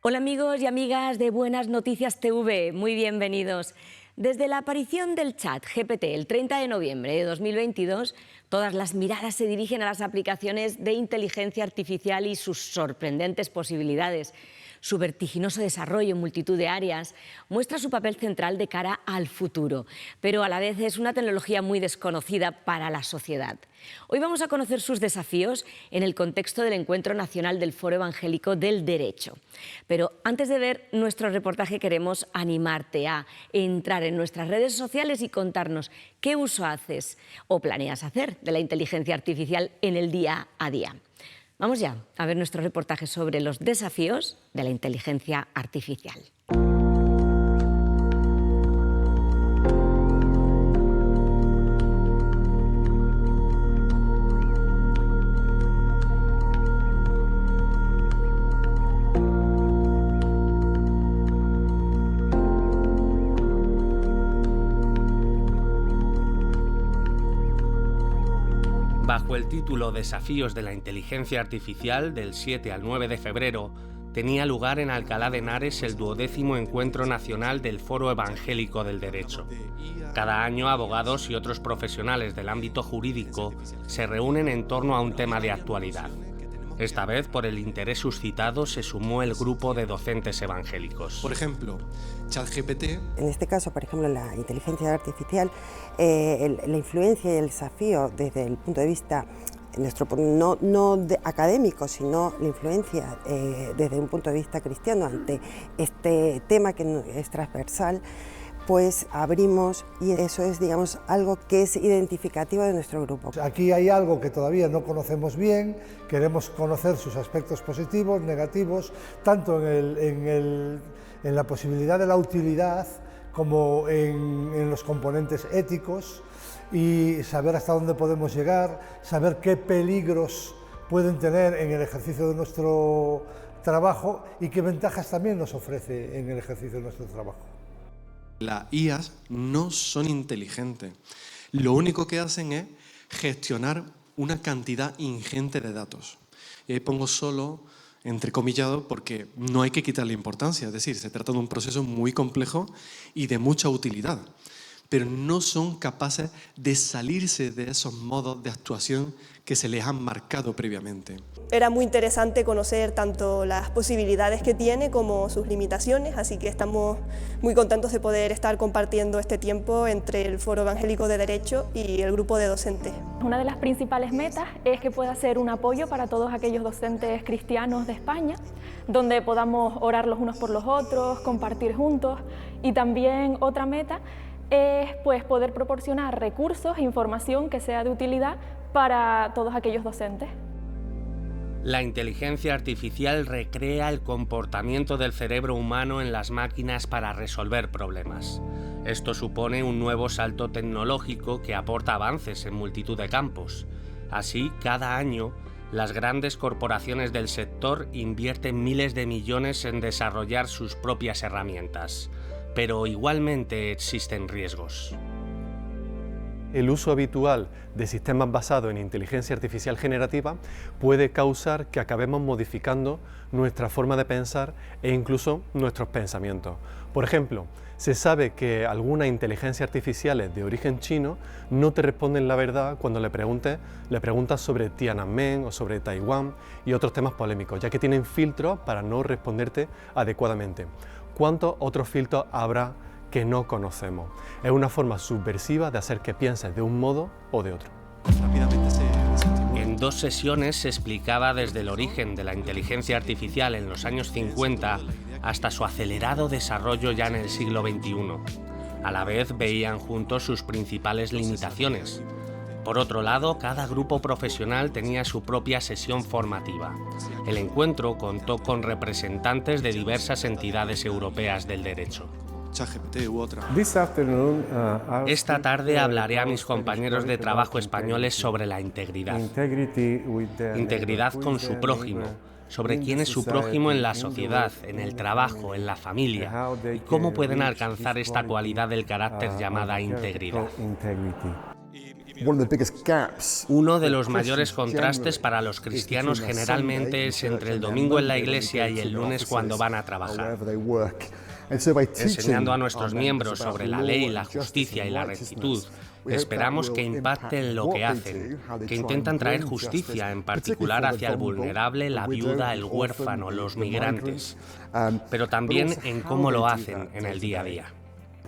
Hola amigos y amigas de Buenas Noticias TV, muy bienvenidos. Desde la aparición del chat GPT el 30 de noviembre de 2022, todas las miradas se dirigen a las aplicaciones de inteligencia artificial y sus sorprendentes posibilidades. Su vertiginoso desarrollo en multitud de áreas muestra su papel central de cara al futuro, pero a la vez es una tecnología muy desconocida para la sociedad. Hoy vamos a conocer sus desafíos en el contexto del Encuentro Nacional del Foro Evangélico del Derecho. Pero antes de ver nuestro reportaje queremos animarte a entrar en nuestras redes sociales y contarnos qué uso haces o planeas hacer de la inteligencia artificial en el día a día. Vamos ya a ver nuestro reportaje sobre los desafíos de la inteligencia artificial. Bajo el título Desafíos de la Inteligencia Artificial, del 7 al 9 de febrero, tenía lugar en Alcalá de Henares el 12º Encuentro Nacional del Foro Evangélico del Derecho. Cada año, abogados y otros profesionales del ámbito jurídico se reúnen en torno a un tema de actualidad. Esta vez, por el interés suscitado, se sumó el grupo de docentes evangélicos. Por ejemplo, ChatGPT. En este caso, por ejemplo, la inteligencia artificial, la influencia y el desafío desde el punto de vista no académico, sino la influencia desde un punto de vista cristiano ante este tema que es transversal, pues abrimos, y eso es, digamos, algo que es identificativo de nuestro grupo. Aquí hay algo que todavía no conocemos bien, queremos conocer sus aspectos positivos, negativos, tanto en la posibilidad de la utilidad como en los componentes éticos, y saber hasta dónde podemos llegar, saber qué peligros pueden tener en el ejercicio de nuestro trabajo y qué ventajas también nos ofrece en el ejercicio de nuestro trabajo. Las IAs no son inteligentes. Lo único que hacen es gestionar una cantidad ingente de datos. Y ahí pongo solo entrecomillado porque no hay que quitarle importancia. Es decir, se trata de un proceso muy complejo y de mucha utilidad. Pero no son capaces de salirse de esos modos de actuación que se les han marcado previamente. Era muy interesante conocer tanto las posibilidades que tiene como sus limitaciones, así que estamos muy contentos de poder estar compartiendo este tiempo entre el Foro Evangélico de Derecho y el grupo de docentes. Una de las principales metas es que pueda ser un apoyo para todos aquellos docentes cristianos de España, donde podamos orar los unos por los otros, compartir juntos, y también otra meta es poder proporcionar recursos e información que sea de utilidad para todos aquellos docentes. La inteligencia artificial recrea el comportamiento del cerebro humano en las máquinas para resolver problemas. Esto supone un nuevo salto tecnológico que aporta avances en multitud de campos. Así, cada año, las grandes corporaciones del sector invierten miles de millones en desarrollar sus propias herramientas. Pero igualmente existen riesgos. El uso habitual de sistemas basados en inteligencia artificial generativa puede causar que acabemos modificando nuestra forma de pensar e incluso nuestros pensamientos. Por ejemplo, se sabe que algunas inteligencias artificiales de origen chino no te responden la verdad cuando le preguntas sobre Tiananmen o sobre Taiwán y otros temas polémicos, ya que tienen filtros para no responderte adecuadamente. ¿Cuántos otros filtros habrá que no conocemos? Es una forma subversiva de hacer que pienses de un modo o de otro. En 2 sesiones se explicaba desde el origen de la inteligencia artificial en los años 50 hasta su acelerado desarrollo ya en el siglo XXI. A la vez veían juntos sus principales limitaciones. Por otro lado, cada grupo profesional tenía su propia sesión formativa. El encuentro contó con representantes de diversas entidades europeas del derecho. Esta tarde hablaré a mis compañeros de trabajo españoles sobre la integridad. Integridad con su prójimo, sobre quién es su prójimo en la sociedad, en el trabajo, en la familia, y cómo pueden alcanzar esta cualidad del carácter llamada integridad. Uno de los mayores contrastes para los cristianos generalmente es entre el domingo en la iglesia y el lunes cuando van a trabajar. Enseñando a nuestros miembros sobre la ley, la justicia y la rectitud, esperamos que impacten lo que hacen, que intentan traer justicia, en particular hacia el vulnerable, la viuda, el huérfano, los migrantes, pero también en cómo lo hacen en el día a día.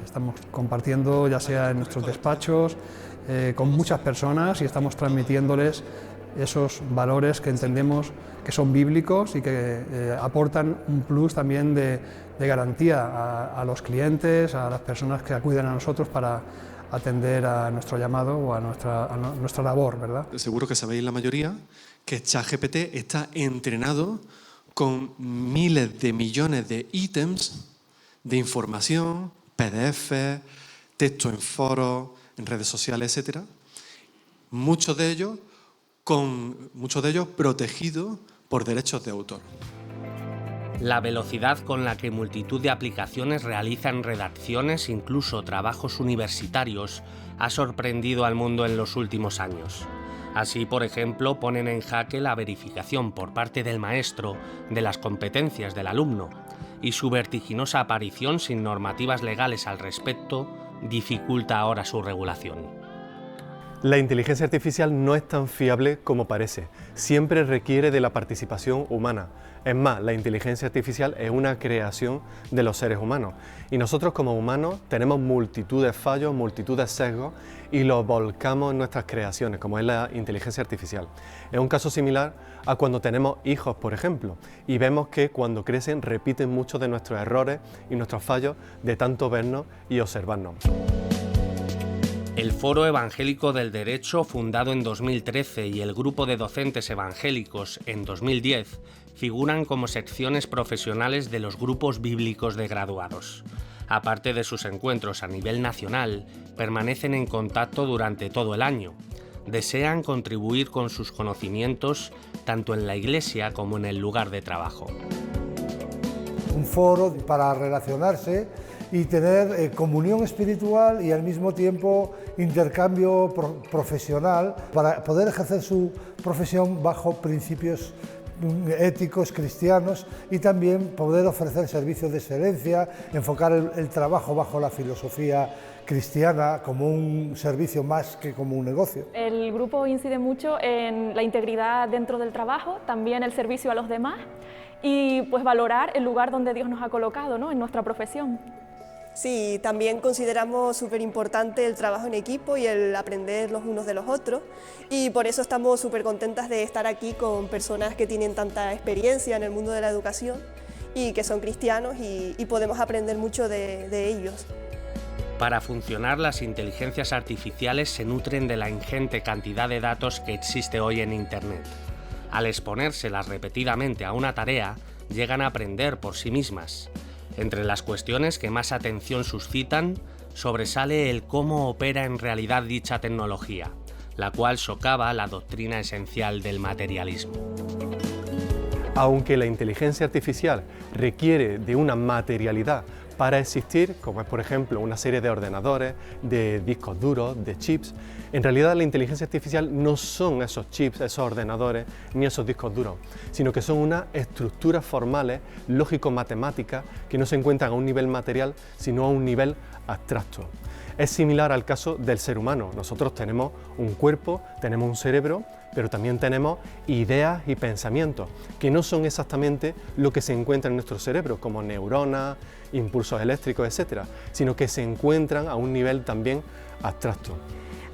Estamos compartiendo, ya sea en nuestros despachos, con muchas personas, y estamos transmitiéndoles esos valores que entendemos que son bíblicos y que aportan un plus también de garantía a los clientes, a las personas que acuden a nosotros para atender a nuestro llamado o a nuestra labor, ¿verdad? Seguro que sabéis la mayoría que ChatGPT está entrenado con miles de millones de ítems de información, PDF, texto en foros, en redes sociales, etc. Muchos de ellos protegidos por derechos de autor. La velocidad con la que multitud de aplicaciones realizan redacciones, incluso trabajos universitarios, ha sorprendido al mundo en los últimos años. Así, por ejemplo, ponen en jaque la verificación por parte del maestro de las competencias del alumno, y su vertiginosa aparición sin normativas legales al respecto dificulta ahora su regulación. La inteligencia artificial no es tan fiable como parece, siempre requiere de la participación humana. Es más, la inteligencia artificial es una creación de los seres humanos y nosotros como humanos tenemos multitud de fallos, multitud de sesgos y los volcamos en nuestras creaciones, como es la inteligencia artificial. Es un caso similar a cuando tenemos hijos, por ejemplo, y vemos que cuando crecen repiten muchos de nuestros errores y nuestros fallos de tanto vernos y observarnos. El Foro Evangélico del Derecho, fundado en 2013, y el Grupo de Docentes Evangélicos en 2010, figuran como secciones profesionales de los grupos bíblicos de graduados. Aparte de sus encuentros a nivel nacional, permanecen en contacto durante todo el año. Desean contribuir con sus conocimientos tanto en la iglesia como en el lugar de trabajo. Un foro para relacionarse y tener comunión espiritual y al mismo tiempo intercambio profesional para poder ejercer su profesión bajo principios éticos, cristianos, y también poder ofrecer servicios de excelencia, enfocar el trabajo bajo la filosofía cristiana como un servicio más que como un negocio. El grupo incide mucho en la integridad dentro del trabajo, también el servicio a los demás y pues valorar el lugar donde Dios nos ha colocado, ¿no?, en nuestra profesión. Sí, también consideramos súper importante el trabajo en equipo y el aprender los unos de los otros, y por eso estamos súper contentas de estar aquí con personas que tienen tanta experiencia en el mundo de la educación y que son cristianos y podemos aprender mucho de ellos. Para funcionar, las inteligencias artificiales se nutren de la ingente cantidad de datos que existe hoy en Internet. Al exponérselas repetidamente a una tarea, llegan a aprender por sí mismas. Entre las cuestiones que más atención suscitan, sobresale el cómo opera en realidad dicha tecnología, la cual socava la doctrina esencial del materialismo. Aunque la inteligencia artificial requiere de una materialidad para existir, como es por ejemplo una serie de ordenadores, de discos duros, de chips, en realidad la inteligencia artificial no son esos chips, esos ordenadores, ni esos discos duros, sino que son unas estructuras formales, lógico-matemáticas, que no se encuentran a un nivel material, sino a un nivel abstracto. Es similar al caso del ser humano. Nosotros tenemos un cuerpo, tenemos un cerebro, pero también tenemos ideas y pensamientos, que no son exactamente lo que se encuentra en nuestro cerebro, como neuronas, impulsos eléctricos, etc., sino que se encuentran a un nivel también abstracto.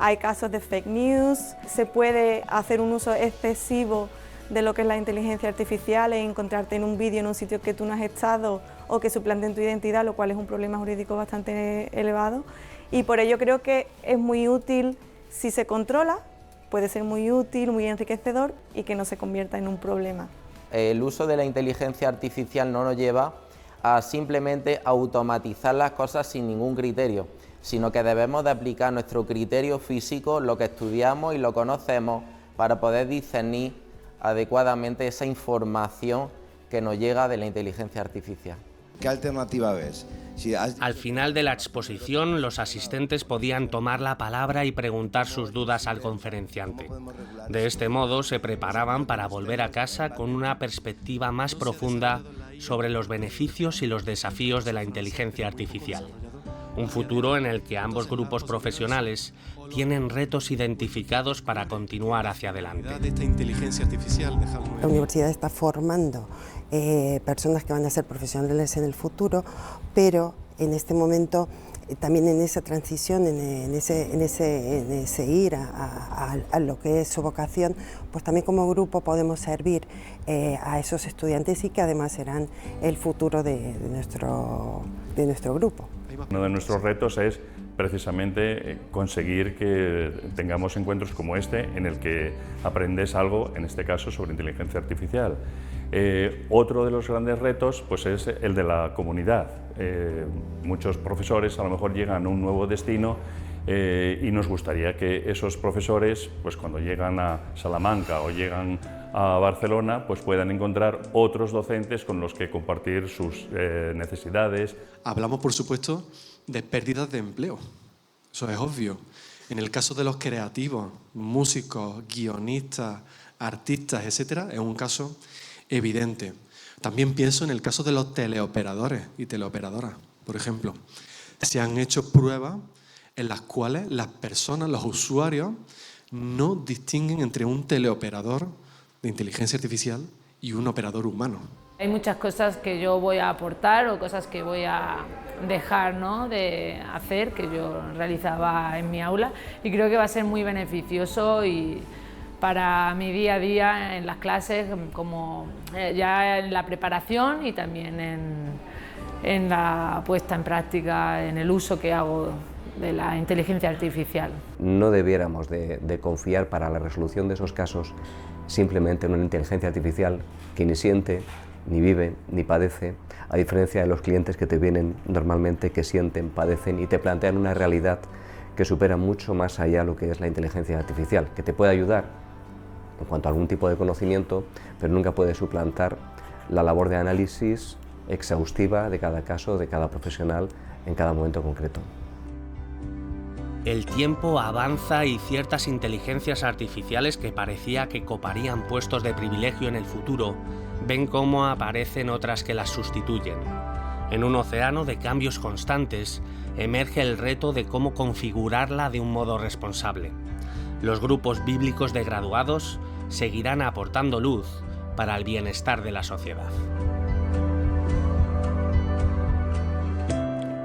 Hay casos de fake news, se puede hacer un uso excesivo de lo que es la inteligencia artificial e encontrarte en un vídeo en un sitio que tú no has estado o que suplanten tu identidad, lo cual es un problema jurídico bastante elevado. Y por ello creo que es muy útil si se controla, puede ser muy útil, muy enriquecedor y que no se convierta en un problema. El uso de la inteligencia artificial no nos lleva a simplemente automatizar las cosas sin ningún criterio, sino que debemos de aplicar nuestro criterio físico, lo que estudiamos y lo conocemos, para poder discernir adecuadamente esa información que nos llega de la inteligencia artificial. ¿Qué alternativa ves? Al final de la exposición, los asistentes podían tomar la palabra y preguntar sus dudas al conferenciante. De este modo, se preparaban para volver a casa con una perspectiva más profunda sobre los beneficios y los desafíos de la inteligencia artificial. Un futuro en el que ambos grupos profesionales tienen retos identificados para continuar hacia adelante. La universidad está formando personas que van a ser profesionales en el futuro, pero en este momento también en esa transición, en ese ir a lo que es su vocación, pues también como grupo podemos servir a esos estudiantes y que además serán el futuro de nuestro grupo. Uno de nuestros retos es precisamente conseguir que tengamos encuentros como este en el que aprendes algo, en este caso sobre inteligencia artificial. Otro de los grandes retos pues, es el de la comunidad. Muchos profesores a lo mejor llegan a un nuevo destino y nos gustaría que esos profesores, pues, cuando llegan a Salamanca o llegan a Barcelona, pues puedan encontrar otros docentes con los que compartir sus necesidades. Hablamos, por supuesto, de pérdidas de empleo. Eso es obvio. En el caso de los creativos, músicos, guionistas, artistas, etcétera, es un caso evidente. También pienso en el caso de los teleoperadores y teleoperadoras, por ejemplo. Se han hecho pruebas en las cuales las personas, los usuarios, no distinguen entre un teleoperador de inteligencia artificial y un operador humano. Hay muchas cosas que yo voy a aportar o cosas que voy a dejar, ¿no?, de hacer, que yo realizaba en mi aula, y creo que va a ser muy beneficioso y para mi día a día en las clases, como ya en la preparación y también en la puesta en práctica, en el uso que hago de la inteligencia artificial. No debiéramos de confiar para la resolución de esos casos simplemente en una inteligencia artificial que ni siente, ni vive, ni padece, a diferencia de los clientes que te vienen normalmente que sienten, padecen y te plantean una realidad que supera mucho más allá lo que es la inteligencia artificial, que te puede ayudar en cuanto a algún tipo de conocimiento, pero nunca puede suplantar la labor de análisis exhaustiva de cada caso, de cada profesional, en cada momento concreto. El tiempo avanza y ciertas inteligencias artificiales que parecía que coparían puestos de privilegio en el futuro, ven cómo aparecen otras que las sustituyen. En un océano de cambios constantes, emerge el reto de cómo configurarla de un modo responsable. Los grupos bíblicos de graduados seguirán aportando luz para el bienestar de la sociedad.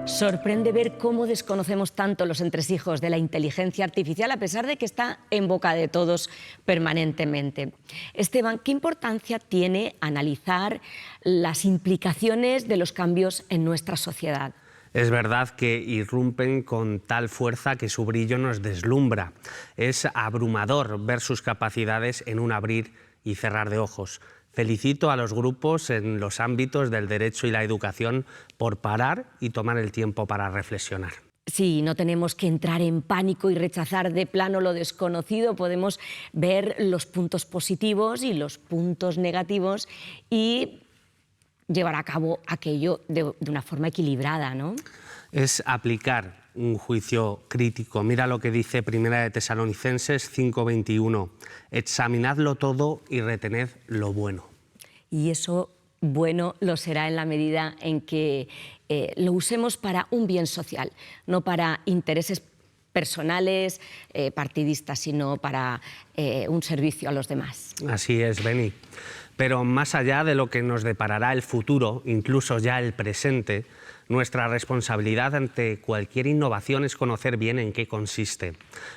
Sorprende ver cómo desconocemos tanto los entresijos de la inteligencia artificial a pesar de que está en boca de todos permanentemente. Esteban, ¿qué importancia tiene analizar las implicaciones de los cambios en nuestra sociedad? Es verdad que irrumpen con tal fuerza que su brillo nos deslumbra. Es abrumador ver sus capacidades en un abrir y cerrar de ojos. Felicito a los grupos en los ámbitos del derecho y la educación por parar y tomar el tiempo para reflexionar. Sí, no tenemos que entrar en pánico y rechazar de plano lo desconocido, podemos ver los puntos positivos y los puntos negativos y llevar a cabo aquello de una forma equilibrada, ¿no? Es aplicar un juicio crítico. Mira lo que dice Primera de Tesalonicenses 5:21. Examinadlo todo y retened lo bueno. Y eso bueno lo será en la medida en que lo usemos para un bien social, no para intereses personales, partidistas, sino para un servicio a los demás. Así es, Beni. Pero más allá de lo que nos deparará el futuro, incluso ya el presente, nuestra responsabilidad ante cualquier innovación es conocer bien en qué consiste.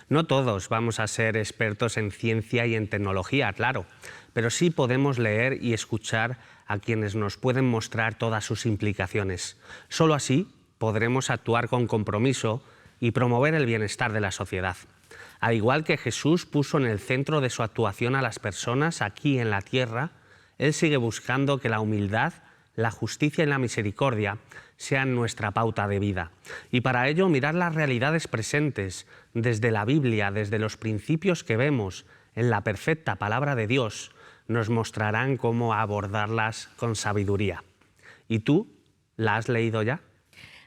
No todos vamos a ser expertos en ciencia y en tecnología, claro, pero sí podemos leer y escuchar a quienes nos pueden mostrar todas sus implicaciones. Solo así podremos actuar con compromiso y promover el bienestar de la sociedad. Al igual que Jesús puso en el centro de su actuación a las personas aquí en la tierra, Él sigue buscando que la humildad, la justicia y la misericordia sean nuestra pauta de vida. Y para ello mirar las realidades presentes desde la Biblia, desde los principios que vemos en la perfecta palabra de Dios, nos mostrarán cómo abordarlas con sabiduría. Y tú, ¿La has leído ya?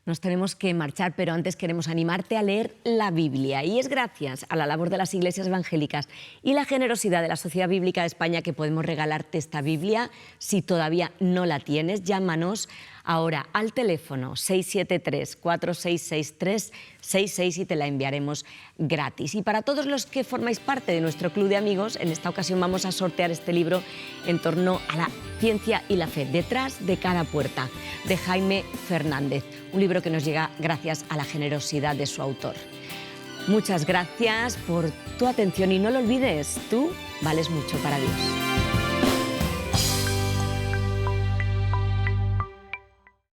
Nos tenemos que marchar, pero antes queremos animarte a leer la Biblia. Y es gracias a la labor de las iglesias evangélicas y la generosidad de la Sociedad Bíblica de España que podemos regalarte esta Biblia. Si todavía no la tienes, llámanos ahora al teléfono 673-4663-66 y te la enviaremos gratis. Y para todos los que formáis parte de nuestro club de amigos, en esta ocasión vamos a sortear este libro en torno a la ciencia y la fe, detrás de cada puerta, de Jaime Fernández. Un libro que nos llega gracias a la generosidad de su autor. Muchas gracias por tu atención y no lo olvides, tú vales mucho para Dios.